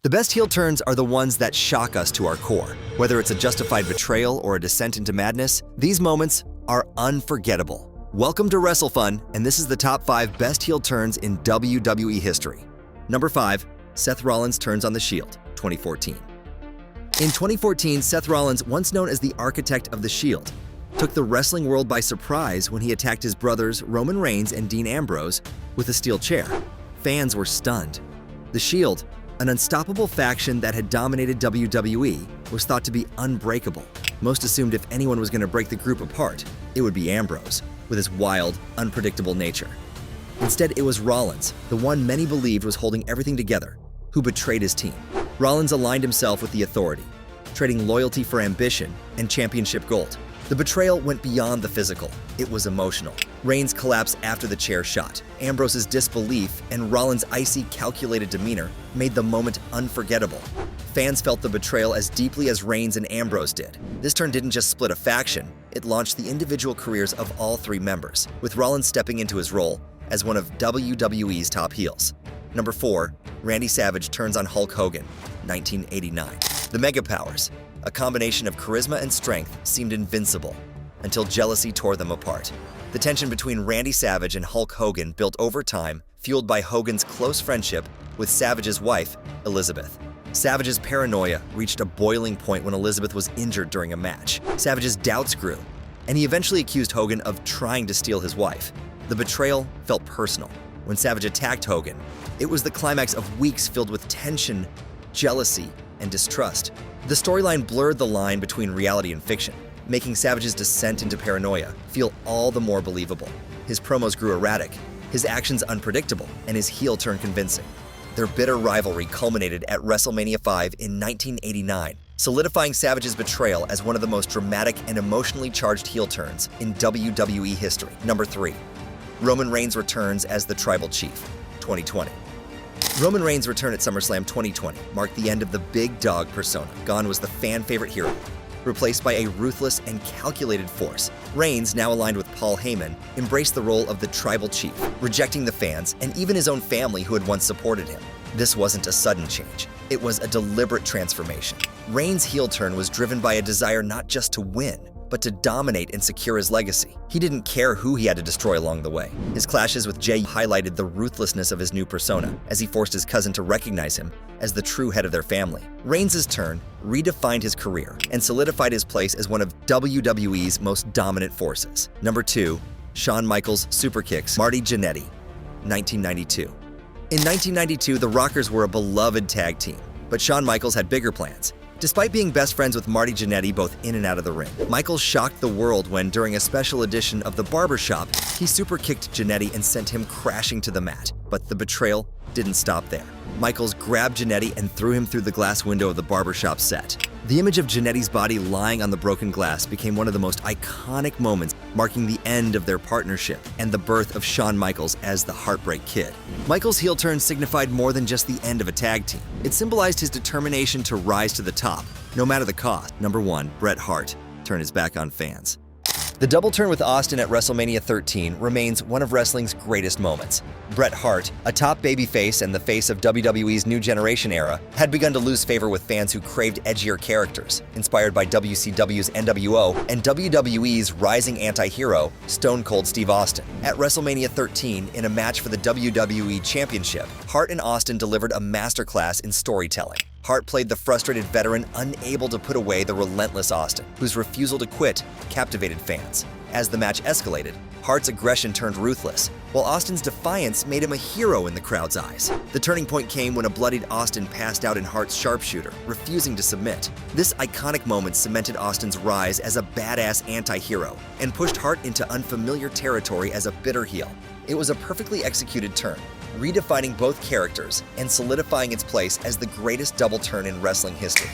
The best heel turns are the ones that shock us to our core. Whether it's a justified betrayal or a descent into madness, these moments are unforgettable. Welcome to WrestleFun, and this is the top 5 best heel turns in WWE history. Number 5, Seth Rollins turns on the Shield, 2014. In 2014, Seth Rollins, once known as the architect of the Shield, took the wrestling world by surprise when he attacked his brothers Roman Reigns and Dean Ambrose with a steel chair. Fans were stunned. The Shield, an unstoppable faction that had dominated WWE, was thought to be unbreakable. Most assumed if anyone was going to break the group apart, it would be Ambrose, with his wild, unpredictable nature. Instead, it was Rollins, the one many believed was holding everything together, who betrayed his team. Rollins aligned himself with the Authority, trading loyalty for ambition and championship gold. The betrayal went beyond the physical. It was emotional. Reigns collapsed after the chair shot. Ambrose's disbelief and Rollins' icy, calculated demeanor made the moment unforgettable. Fans felt the betrayal as deeply as Reigns and Ambrose did. This turn didn't just split a faction, it launched the individual careers of all 3 members, with Rollins stepping into his role as one of WWE's top heels. Number 4, Randy Savage turns on Hulk Hogan, 1989. The Mega Powers, a combination of charisma and strength, seemed invincible until jealousy tore them apart. The tension between Randy Savage and Hulk Hogan built over time, fueled by Hogan's close friendship with Savage's wife, Elizabeth. Savage's paranoia reached a boiling point when Elizabeth was injured during a match. Savage's doubts grew, and he eventually accused Hogan of trying to steal his wife. The betrayal felt personal. When Savage attacked Hogan, it was the climax of weeks filled with tension, jealousy, and distrust. The storyline blurred the line between reality and fiction, making Savage's descent into paranoia feel all the more believable. His promos grew erratic, his actions unpredictable, and his heel turn convincing. Their bitter rivalry culminated at WrestleMania 5 in 1989, solidifying Savage's betrayal as one of the most dramatic and emotionally charged heel turns in WWE history. Number 3, Roman Reigns returns as the Tribal Chief, 2020. Roman Reigns' return at SummerSlam 2020 marked the end of the big dog persona. Gone was the fan-favorite hero, replaced by a ruthless and calculated force. Reigns, now aligned with Paul Heyman, embraced the role of the Tribal Chief, rejecting the fans and even his own family who had once supported him. This wasn't a sudden change. It was a deliberate transformation. Reigns' heel turn was driven by a desire not just to win, but to dominate and secure his legacy. He didn't care who he had to destroy along the way. His clashes with Jey highlighted the ruthlessness of his new persona, as he forced his cousin to recognize him as the true head of their family. Reigns' turn redefined his career and solidified his place as one of WWE's most dominant forces. Number 2, Shawn Michaels Superkicks Marty Jannetty, 1992. In 1992, the Rockers were a beloved tag team, but Shawn Michaels had bigger plans. Despite being best friends with Marty Jannetty both in and out of the ring, Michaels shocked the world when, during a special edition of The Barbershop, he superkicked Jannetty and sent him crashing to the mat. But the betrayal didn't stop there. Michaels grabbed Jannetty and threw him through the glass window of the barbershop set. The image of Jannetty's body lying on the broken glass became one of the most iconic moments, marking the end of their partnership and the birth of Shawn Michaels as the Heartbreak Kid. Michaels' heel turn signified more than just the end of a tag team. It symbolized his determination to rise to the top, no matter the cost. Number 1, Bret Hart turned his back on fans. The double turn with Austin at WrestleMania 13 remains one of wrestling's greatest moments. Bret Hart, a top babyface and the face of WWE's New Generation era, had begun to lose favor with fans who craved edgier characters, inspired by WCW's NWO and WWE's rising anti-hero, Stone Cold Steve Austin. At WrestleMania 13, in a match for the WWE Championship, Hart and Austin delivered a masterclass in storytelling. Hart played the frustrated veteran unable to put away the relentless Austin, whose refusal to quit captivated fans. As the match escalated, Hart's aggression turned ruthless, while Austin's defiance made him a hero in the crowd's eyes. The turning point came when a bloodied Austin passed out in Hart's sharpshooter, refusing to submit. This iconic moment cemented Austin's rise as a badass anti-hero and pushed Hart into unfamiliar territory as a bitter heel. It was a perfectly executed turn, redefining both characters and solidifying its place as the greatest double turn in wrestling history.